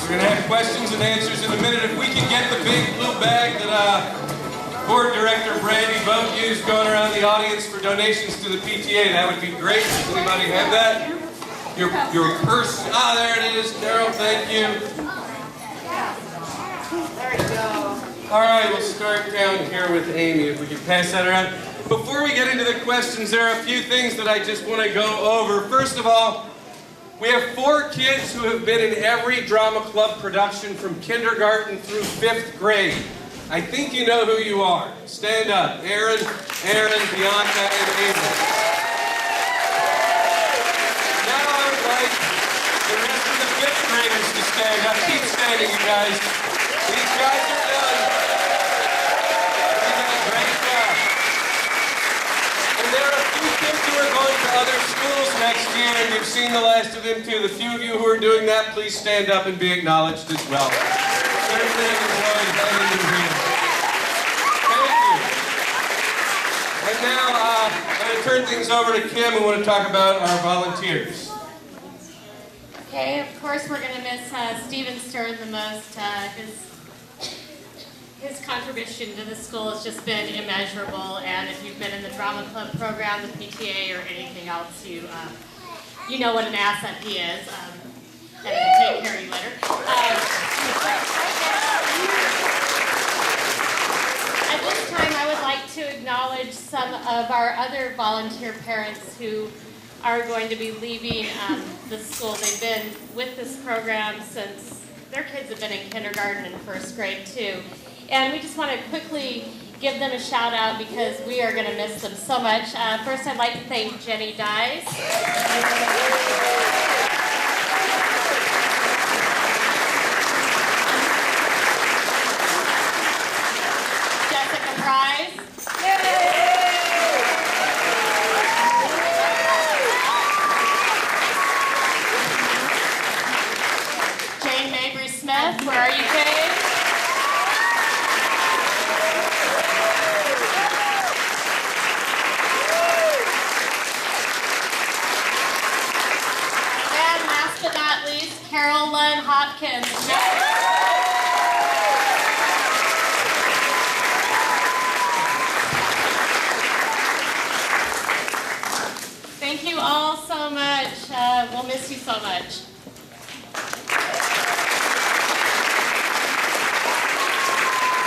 We're going to have questions and answers in a minute. If we can get the big blue bag that Board Director Brady Boat used going around the audience for donations to the PTA, that would be great. Does anybody have that? Your purse. Ah, there it is. Daryl, thank you. There you go. All right, we'll start down here with Amy, if we can pass that around. Before we get into the questions, there are a few things that I just want to go over. First of all, we have 4 kids who have been in every drama club production from kindergarten through 5th grade. I think you know who you are. Stand up. Aaron, Bianca, and Amy. Now I would like the rest of the 5th graders to stand up. Keep standing, you guys. These guys are done. You did a great job. And there are a few kids who are going to other schools next year, and you've seen the last of them too. The few of you who are doing that, please stand up and be acknowledged as well. Certainly enjoyed having you here. Thank you. And now I'm going to turn things over to Kim, and want to talk about our volunteers. Okay, of course we're going to miss Stephen Sterne the most. His contribution to the school has just been immeasurable, and if you've been in the drama club program, the PTA, or anything else, you know what an asset he is. And he'll take care of you later. At this time, I would like to acknowledge some of our other volunteer parents who are going to be leaving the school. They've been with this program since their kids have been in kindergarten and 1st grade too. And we just want to quickly give them a shout out because we are going to miss them so much. First, I'd like to thank Jenny Dites. Jessica Price. Jane Mabry Smith, where are you, Jane? Carolyn Hopkins. Thank you all so much. We'll miss you so much.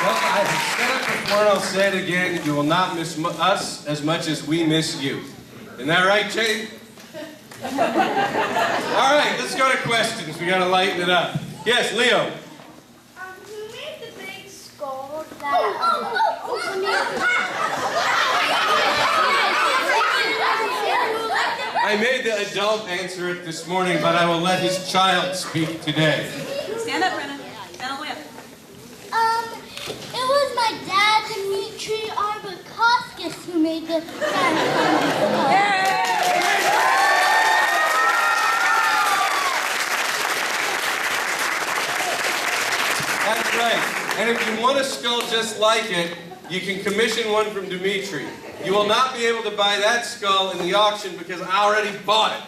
Well, I've said it before and I'll say it again. You will not miss us as much as we miss you. Isn't that right, Jane? All right, let's go to questions. We got to lighten it up. Yes, Leo. Who made the big skull that... I made the adult answer it this morning, but I will let his child speak today. Stand up, Brenna. Stand all the way up. It was my dad, Dimitri Arbakowskis, who made the... That's right. And if you want a skull just like it, you can commission one from Dimitri. You will not be able to buy that skull in the auction because I already bought it.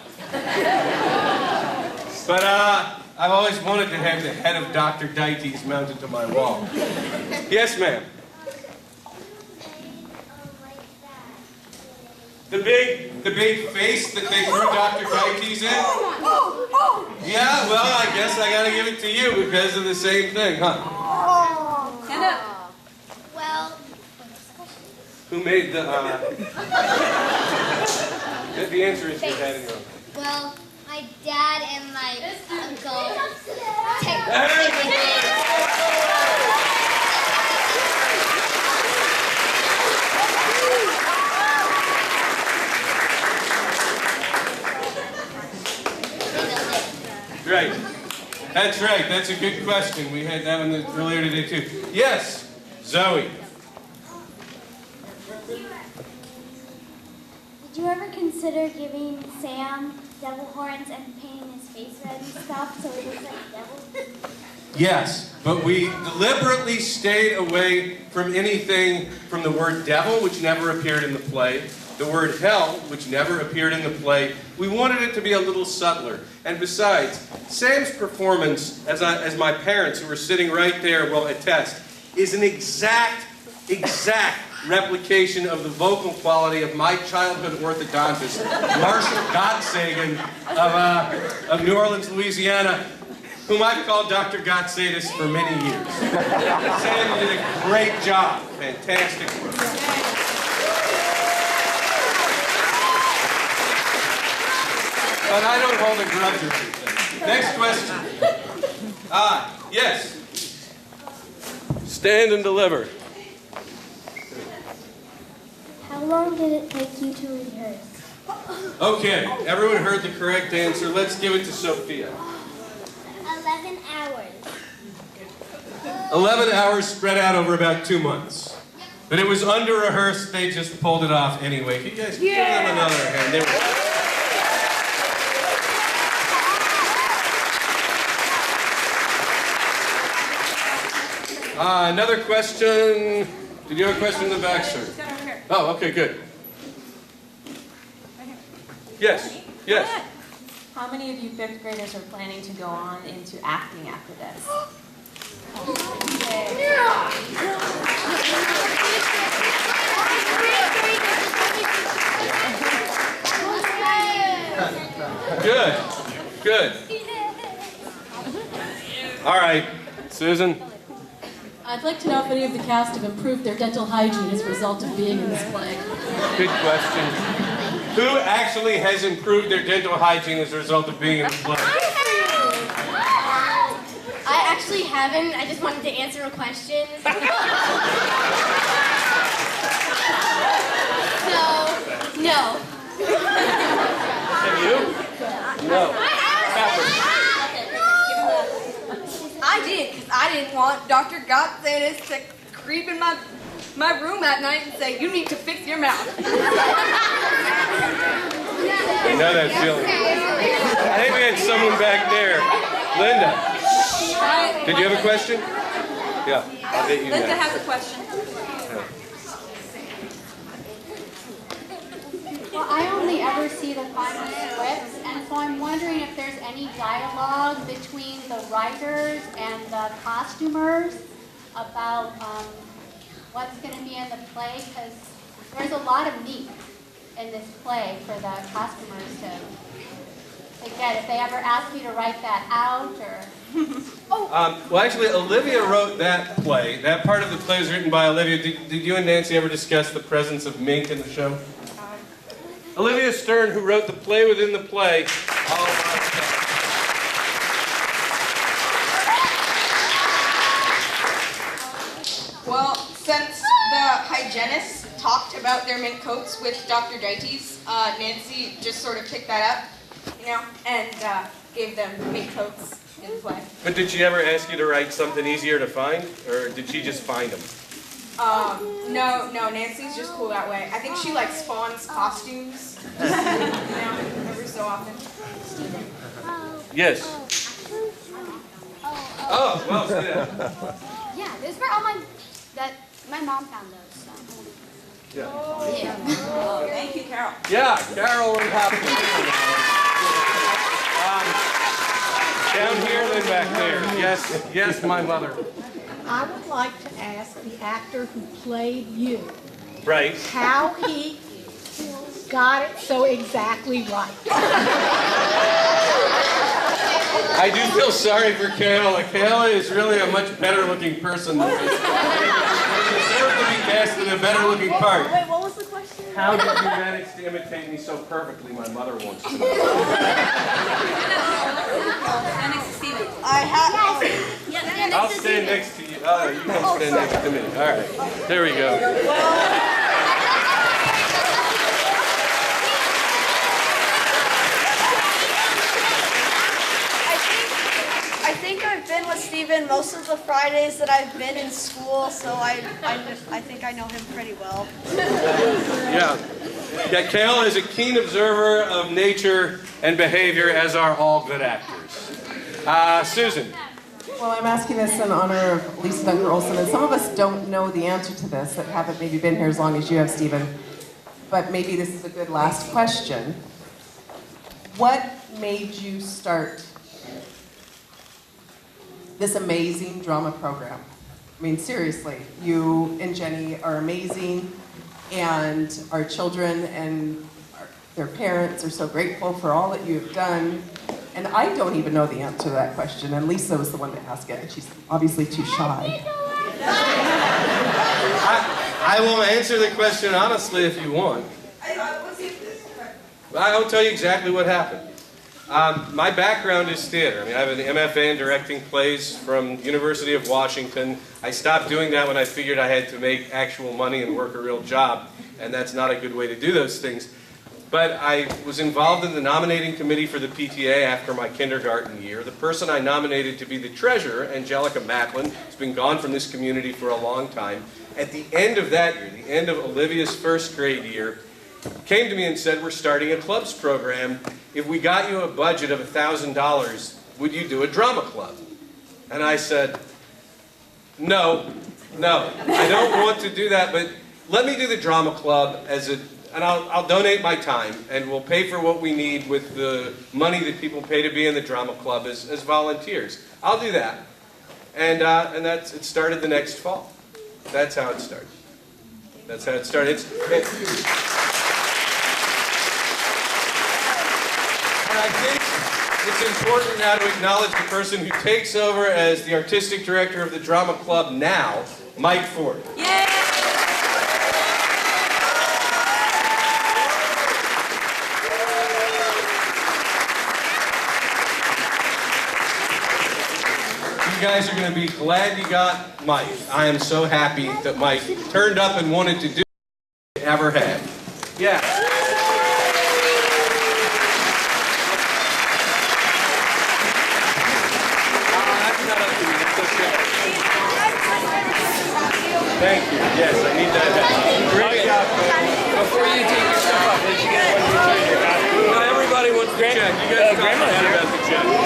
But I've always wanted to have the head of Dr. Dites mounted to my wall. Yes, ma'am. The big face that they threw Dr. Dites in? Yeah, well, I guess I gotta give it to you because of the same thing, huh? Stand up. Well... Who made the the answer is your dad and your uncle. Well, my dad and my uncle... Right. That's right. That's a good question. We had that one earlier today, too. Yes, Zoe. Did you ever consider giving Sam devil horns and painting his face red and stuff so he looks like a devil? Yes, but we deliberately stayed away from anything from the word devil, which never appeared in the play, the word hell, which never appeared in the play, we wanted it to be a little subtler. And besides, Sam's performance, as my parents who were sitting right there will attest, is an exact replication of the vocal quality of my childhood orthodontist, Marshall Gottsagen of New Orleans, Louisiana, whom I've called Dr. Gottsages for many years. Sam did a great job. Fantastic work. But I don't hold a grudge or anything. Next question. Yes. Stand and deliver. How long did it take you to rehearse? Okay, everyone heard the correct answer. Let's give it to Sophia. 11 hours. 11 hours spread out over about 2 months. But it was under-rehearsed, they just pulled it off anyway. Can you guys give them another hand? They were... Another question. Did you have a question in the back, sir? Oh, okay, good. Yes, yes. How many of you fifth graders are planning to go on into acting after this? Good, good. All right, Susan. I'd like to know if any of the cast have improved their dental hygiene as a result of being in this play. Good question. Who actually has improved their dental hygiene as a result of being in the play? I actually haven't. I just wanted to answer a question. So, no. Have you? No. I did, because I didn't want Dr. Gottsages to creep in my room at night and say, you need to fix your mouth. I know that feeling. I think we had someone back there. Linda, did you have a question? Yeah, I'll bet you Linda next. has a question. Well, I only ever see the final scripts, and so I'm wondering if there's any dialogue between the writers and the costumers about what's going to be in the play, because there's a lot of meat in this play for the costumers to get. If they ever ask you to write that out, or... Well, actually, Olivia wrote that play. That part of the play was written by Olivia. Did you and Nancy ever discuss the presence of mink in the show? Olivia Sterne, who wrote the play within the play. Well, since the hygienists talked about their mink coats with Dr. Dites, Nancy just sort of picked that up, you know, and gave them mink coats in the play. But did she ever ask you to write something easier to find, or did she just find them? No, Nancy's just cool that way. I think she like spawns costumes, just, you know, every so often. Yes. Oh, well, yeah. Yeah, those were all my mom found those. So. Yeah. Thank you, Carol. Yeah, Carol and Hopkins. Down here, then back there. Yes, my mother. I would like to ask the actor who played you Right. how he got it so exactly right. I do feel sorry for Kayla. Kayla is really a much better looking person than this. She deserves to be cast in a better looking part. Wait, what was the question? How did you manage to imitate me so perfectly, my mother wants to know. Stand next to Steven. I have. I'll stand next to you. Oh, you can stand next to me. All right. There we go. I think I've been with Steven most of the Fridays that I've been in school, so I think I know him pretty well. Yeah. Yeah, Kayla is a keen observer of nature and behavior, as are all good actors. Susan. Well, I'm asking this in honor of Lisa Dunker Olson, and some of us don't know the answer to this that haven't maybe been here as long as you have, Stephen. but maybe this is a good last question. What made you start this amazing drama program? I mean, seriously, you and Jenny are amazing, and our children and their parents are so grateful for all that you've done. And I don't even know the answer to that question, and Lisa was the one to ask it, and she's obviously too shy. I will answer the question honestly if you want. I'll tell you exactly what happened. My background is theater. I mean, I have an MFA in directing plays from University of Washington. I stopped doing that when I figured I had to make actual money and work a real job, and that's not a good way to do those things. But I was involved in the nominating committee for the PTA after my kindergarten year. The person I nominated to be the treasurer, Angelica Macklin, has been gone from this community for a long time. At the end of that year, the end of Olivia's first grade year, came to me and said, we're starting a clubs program. If we got you a budget of $1,000, would you do a drama club? And I said, no, I don't want to do that, but let me do the drama club and I'll donate my time, and we'll pay for what we need with the money that people pay to be in the drama club as volunteers. I'll do that. And it started the next fall. That's how it started. That's how it started. And I think it's important now to acknowledge the person who takes over as the artistic director of the drama club now, Mike Ford. Yay! You guys are going to be glad you got Mike. I am so happy that Mike turned up and wanted to do what he ever had. Yeah. Thank you. Yes, I need that. Great job. Before you take your stuff off, did you get one to your costume? No, everybody wants the check. You guys talk about the check.